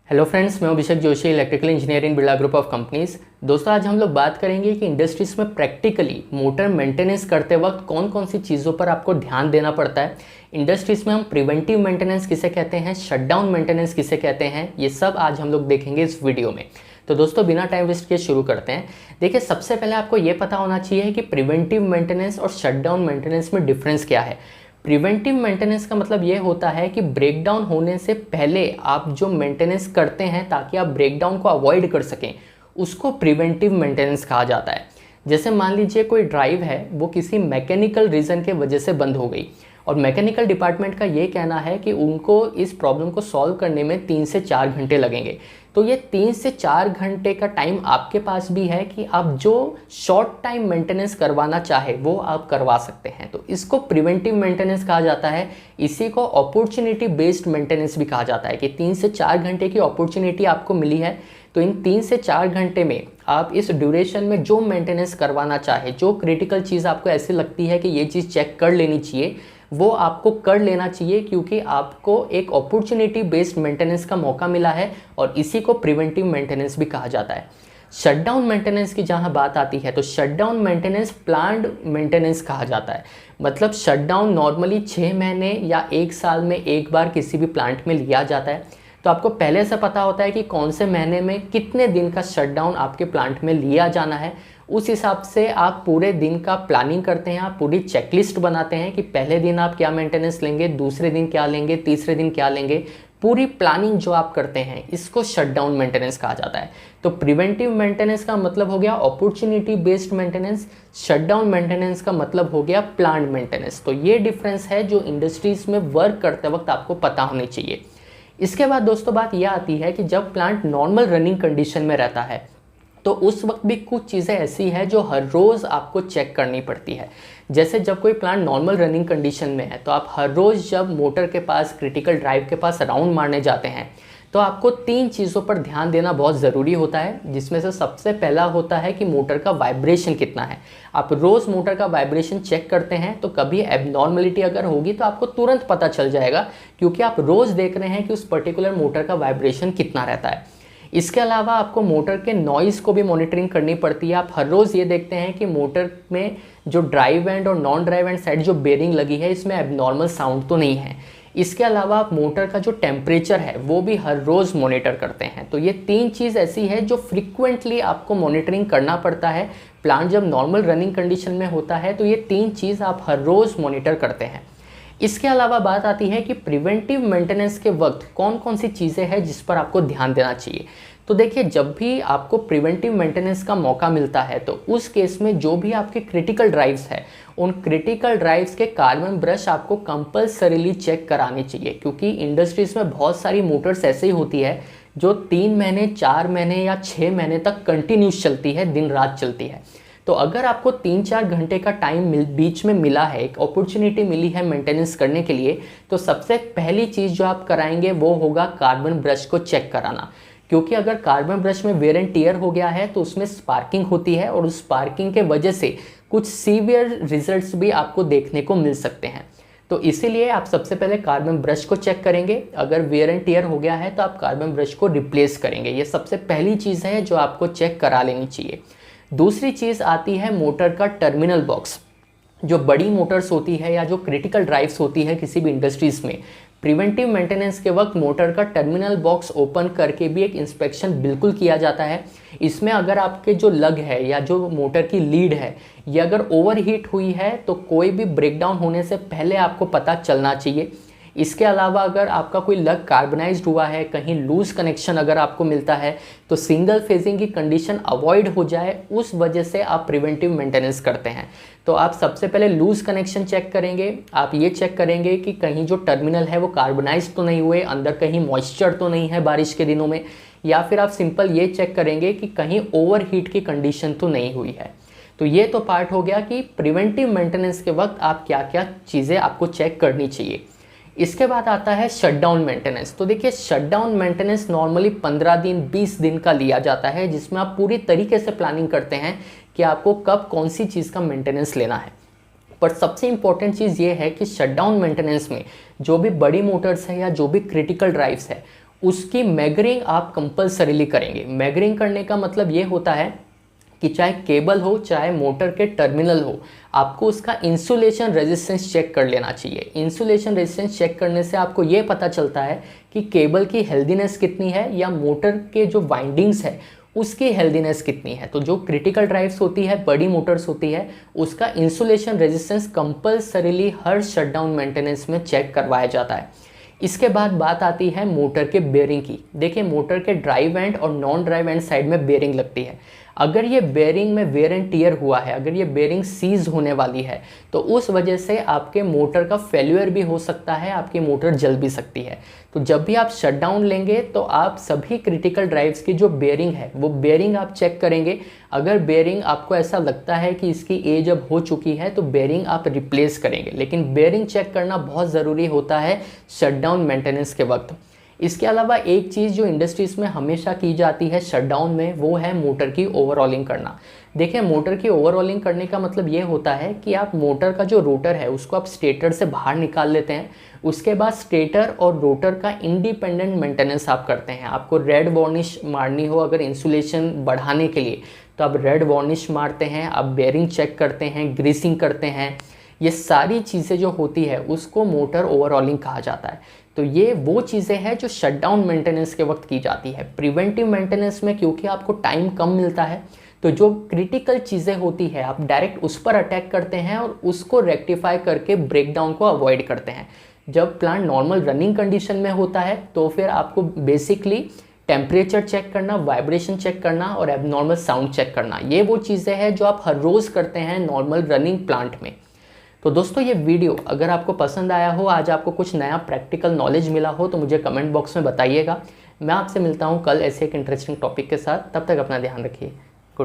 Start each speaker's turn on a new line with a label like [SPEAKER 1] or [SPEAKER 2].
[SPEAKER 1] Hello friends, मैं Abhishek Joshi, electrical engineering Birla group of companies. दोस्तों, आज हम लोग बात करेंगे कि इंडस्ट्रीज़ में प्रैक्टिकली मोटर मेंटेनेंस करते वक्त कौन कौन सी चीज़ों पर आपको ध्यान देना पड़ता है। इंडस्ट्रीज़ में हम प्रिवेंटिव मेंटेनेंस किसे कहते हैं, शटडाउन मेंटेनेंस किसे कहते हैं, ये सब आज हम लोग देखेंगे इस वीडियो में। तो दोस्तों, बिना टाइम वेस्ट किए शुरू करते हैं। देखिए, सबसे पहले आपको ये पता होना चाहिए कि प्रिवेंटिव मेंटेनेंस और शटडाउन मेंटेनेंस में डिफरेंस क्या है। प्रिवेंटिव मेंटेनेंस का मतलब ये होता है कि ब्रेकडाउन होने से पहले आप जो मेंटेनेंस करते हैं ताकि आप ब्रेकडाउन को अवॉइड कर सकें, उसको प्रिवेंटिव मेंटेनेंस कहा जाता है। जैसे मान लीजिए कोई ड्राइव है, वो किसी मैकेनिकल रीज़न के वजह से बंद हो गई और मैकेनिकल डिपार्टमेंट का ये कहना है कि उनको इस प्रॉब्लम को सॉल्व करने में 3 से 4 घंटे लगेंगे। तो ये 3 से 4 घंटे का टाइम आपके पास भी है कि आप जो शॉर्ट टाइम मेंटेनेंस करवाना चाहे वो आप करवा सकते हैं। तो इसको प्रिवेंटिव मेंटेनेंस कहा जाता है। इसी को अपॉर्चुनिटी बेस्ड मेंटेनेंस भी कहा जाता है कि 3 से 4 घंटे की अपॉर्चुनिटी आपको मिली है, तो इन 3 से 4 घंटे में आप इस ड्यूरेशन में जो मेंटेनेंस करवाना चाहे, जो क्रिटिकल चीज़ आपको ऐसी लगती है कि ये चीज़ चेक कर लेनी चाहिए, वो आपको कर लेना चाहिए, क्योंकि आपको एक अपॉर्चुनिटी बेस्ड मेंटेनेंस का मौका मिला है और इसी को प्रिवेंटिव मेंटेनेंस भी कहा जाता है। शटडाउन मेंटेनेंस की जहां बात आती है तो शटडाउन मेंटेनेंस प्लान्ड मेंटेनेंस कहा जाता है। मतलब शटडाउन नॉर्मली 6 महीने या 1 साल में एक बार किसी भी प्लांट में लिया जाता है। तो आपको पहले से पता होता है कि कौन से महीने में कितने दिन का शटडाउन आपके प्लांट में लिया जाना है। उस हिसाब से आप पूरे दिन का प्लानिंग करते हैं, आप पूरी चेकलिस्ट बनाते हैं कि पहले दिन आप क्या मेंटेनेंस लेंगे, दूसरे दिन क्या लेंगे, तीसरे दिन क्या लेंगे। पूरी प्लानिंग जो आप करते हैं, इसको शटडाउन मेंटेनेंस कहा जाता है। तो प्रिवेंटिव मेंटेनेंस का मतलब हो गया opportunity based maintenance, shutdown maintenance का मतलब हो गया प्लान्ड मेंटेनेंस। तो ये डिफरेंस है जो इंडस्ट्रीज में वर्क करते वक्त आपको पता होनी चाहिए। इसके बाद दोस्तों बात यह आती है कि जब प्लांट नॉर्मल रनिंग कंडीशन में रहता है तो उस वक्त भी कुछ चीज़ें ऐसी हैं जो हर रोज़ आपको चेक करनी पड़ती है। जैसे जब कोई प्लांट नॉर्मल रनिंग कंडीशन में है तो आप हर रोज़ जब मोटर के पास, क्रिटिकल ड्राइव के पास राउंड मारने जाते हैं तो आपको 3 चीज़ों पर ध्यान देना बहुत ज़रूरी होता है, जिसमें से सबसे पहला होता है कि मोटर का वाइब्रेशन कितना है। आप रोज़ मोटर का वाइब्रेशन चेक करते हैं तो कभी एबनॉर्मलिटी अगर होगी तो आपको तुरंत पता चल जाएगा, क्योंकि आप रोज़ देख रहे हैं कि उस पर्टिकुलर मोटर का वाइब्रेशन कितना रहता है। इसके अलावा आपको मोटर के नॉइज़ को भी मॉनिटरिंग करनी पड़ती है। आप हर रोज़ ये देखते हैं कि मोटर में जो ड्राइव एंड और नॉन ड्राइव एंड साइड जो बेरिंग लगी है, इसमें एबनॉर्मल साउंड तो नहीं है। इसके अलावा आप मोटर का जो टेम्परेचर है वो भी हर रोज़ मॉनिटर करते हैं। तो ये 3 चीज़ ऐसी है जो फ्रिक्वेंटली आपको मॉनिटरिंग करना पड़ता है। प्लांट जब नॉर्मल रनिंग कंडीशन में होता है तो ये 3 चीज़ आप हर रोज़ मॉनिटर करते हैं। इसके अलावा बात आती है कि प्रिवेंटिव मेंटेनेंस के वक्त कौन कौन सी चीज़ें हैं जिस पर आपको ध्यान देना चाहिए। तो देखिए, जब भी आपको प्रिवेंटिव मेंटेनेंस का मौका मिलता है तो उस केस में जो भी आपके क्रिटिकल ड्राइव्स है, उन क्रिटिकल ड्राइव्स के कार्बन ब्रश आपको कंपल्सरीली चेक करानी चाहिए, क्योंकि इंडस्ट्रीज़ में बहुत सारी मोटर्स ऐसे ही होती है जो 3 महीने, 4 महीने या 6 महीने तक कंटिन्यूस चलती है, दिन रात चलती है। तो अगर आपको 3-4 घंटे का टाइम बीच में मिला है, एक अपॉर्चुनिटी मिली है मेंटेनेंस करने के लिए, तो सबसे पहली चीज़ जो आप कराएंगे वो होगा कार्बन ब्रश को चेक कराना। क्योंकि अगर कार्बन ब्रश में वेयर एंड टियर हो गया है तो उसमें स्पार्किंग होती है और उस स्पार्किंग के वजह से कुछ सीवियर रिजल्ट्स भी आपको देखने को मिल सकते हैं। तो इसीलिए आप सबसे पहले कार्बन ब्रश को चेक करेंगे। अगर वेयर एंड टियर हो गया है तो आप कार्बन ब्रश को रिप्लेस करेंगे। ये सबसे पहली चीज़ है जो आपको चेक करा लेनी चाहिए। दूसरी चीज़ आती है मोटर का टर्मिनल बॉक्स। जो बड़ी मोटर्स होती है या जो क्रिटिकल ड्राइव्स होती है किसी भी इंडस्ट्रीज़ में, प्रिवेंटिव मेंटेनेंस के वक्त मोटर का टर्मिनल बॉक्स ओपन करके भी एक इंस्पेक्शन बिल्कुल किया जाता है। इसमें अगर आपके जो लग है या जो मोटर की लीड है ये अगर ओवरहीट हुई है तो कोई भी ब्रेकडाउन होने से पहले आपको पता चलना चाहिए। इसके अलावा अगर आपका कोई लग कार्बनाइज्ड हुआ है, कहीं लूज कनेक्शन अगर आपको मिलता है तो सिंगल फेजिंग की कंडीशन अवॉइड हो जाए, उस वजह से आप प्रिवेंटिव मेंटेनेंस करते हैं। तो आप सबसे पहले लूज कनेक्शन चेक करेंगे। आप ये चेक करेंगे कि कहीं जो टर्मिनल है वो कार्बनाइज्ड तो नहीं हुए, अंदर कहीं मॉइस्चर तो नहीं है बारिश के दिनों में, या फिर आप सिंपल ये चेक करेंगे कि कहीं ओवरहीट की कंडीशन तो नहीं हुई है। तो ये तो पार्ट हो गया कि प्रिवेंटिव मेंटेनेंस के वक्त आप क्या क्या चीज़ें आपको चेक करनी चाहिए। इसके बाद आता है शटडाउन मेंटेनेंस। तो देखिए, शटडाउन मेंटेनेंस नॉर्मली 15 दिन 20 दिन का लिया जाता है, जिसमें आप पूरी तरीके से प्लानिंग करते हैं कि आपको कब कौन सी चीज़ का मेंटेनेंस लेना है। पर सबसे इंपॉर्टेंट चीज़ ये है कि शटडाउन मेंटेनेंस में जो भी बड़ी मोटर्स है या जो भी क्रिटिकल ड्राइव्स है उसकी मैगरिंग आप कंपल्सरीली करेंगे। मैगरिंग करने का मतलब ये होता है कि चाहे केबल हो चाहे मोटर के टर्मिनल हो, आपको उसका इंसुलेशन रेजिस्टेंस चेक कर लेना चाहिए। इंसुलेशन रेजिस्टेंस चेक करने से आपको ये पता चलता है कि केबल की हेल्दीनेस कितनी है या मोटर के जो वाइंडिंग्स है उसकी हेल्दीनेस कितनी है। तो जो क्रिटिकल ड्राइव्स होती है, बड़ी मोटर्स होती है, उसका इंसुलेशन रेजिस्टेंस कंपल्सरीली हर शटडाउन मेंटेनेंस में चेक करवाया जाता है। इसके बाद बात आती है मोटर के बेयरिंग की। देखिए, मोटर के ड्राइव एंड और नॉन ड्राइव एंड साइड में बेयरिंग लगती है। अगर ये बेयरिंग में वेयर एंड टियर हुआ है, अगर ये बेयरिंग सीज होने वाली है, तो उस वजह से आपके मोटर का फेल्यूर भी हो सकता है, आपकी मोटर जल भी सकती है। तो जब भी आप शटडाउन लेंगे तो आप सभी क्रिटिकल ड्राइव्स की जो बेयरिंग है वो बेयरिंग आप चेक करेंगे। अगर बेयरिंग आपको ऐसा लगता है कि इसकी एज अब हो चुकी है तो बेयरिंग आप रिप्लेस करेंगे, लेकिन बेयरिंग चेक करना बहुत ज़रूरी होता है शटडाउन मेंटेनेंस के वक्त। इसके अलावा एक चीज़ जो इंडस्ट्रीज़ में हमेशा की जाती है शटडाउन में, वो है मोटर की ओवरऑलिंग करना। देखिए, मोटर की ओवरऑलिंग करने का मतलब ये होता है कि आप मोटर का जो रोटर है उसको आप स्टेटर से बाहर निकाल लेते हैं। उसके बाद स्टेटर और रोटर का इंडिपेंडेंट मेंटेनेंस आप करते हैं। आपको रेड वार्निश मारनी हो अगर इंसुलेशन बढ़ाने के लिए, तो आप रेड वार्निश मारते हैं, आप बेयरिंग चेक करते हैं, ग्रीसिंग करते हैं। ये सारी चीज़ें जो होती है उसको मोटर ओवरऑलिंग कहा जाता है। तो ये वो चीज़ें हैं जो शटडाउन मेंटेनेंस के वक्त की जाती है। प्रिवेंटिव मेंटेनेंस में क्योंकि आपको टाइम कम मिलता है, तो जो क्रिटिकल चीज़ें होती है आप डायरेक्ट उस पर अटैक करते हैं और उसको रेक्टिफाई करके ब्रेकडाउन को अवॉइड करते हैं। जब प्लांट नॉर्मल रनिंग कंडीशन में होता है तो फिर आपको बेसिकली टेम्परेचर चेक करना, वाइब्रेशन चेक करना और एबनॉर्मल साउंड चेक करना, ये वो चीज़ें हैं जो आप हर रोज़ करते हैं नॉर्मल रनिंग प्लांट में। तो दोस्तों, ये वीडियो अगर आपको पसंद आया हो, आज आपको कुछ नया प्रैक्टिकल नॉलेज मिला हो, तो मुझे कमेंट बॉक्स में बताइएगा। मैं आपसे मिलता हूँ कल ऐसे एक इंटरेस्टिंग टॉपिक के साथ। तब तक अपना ध्यान रखिए।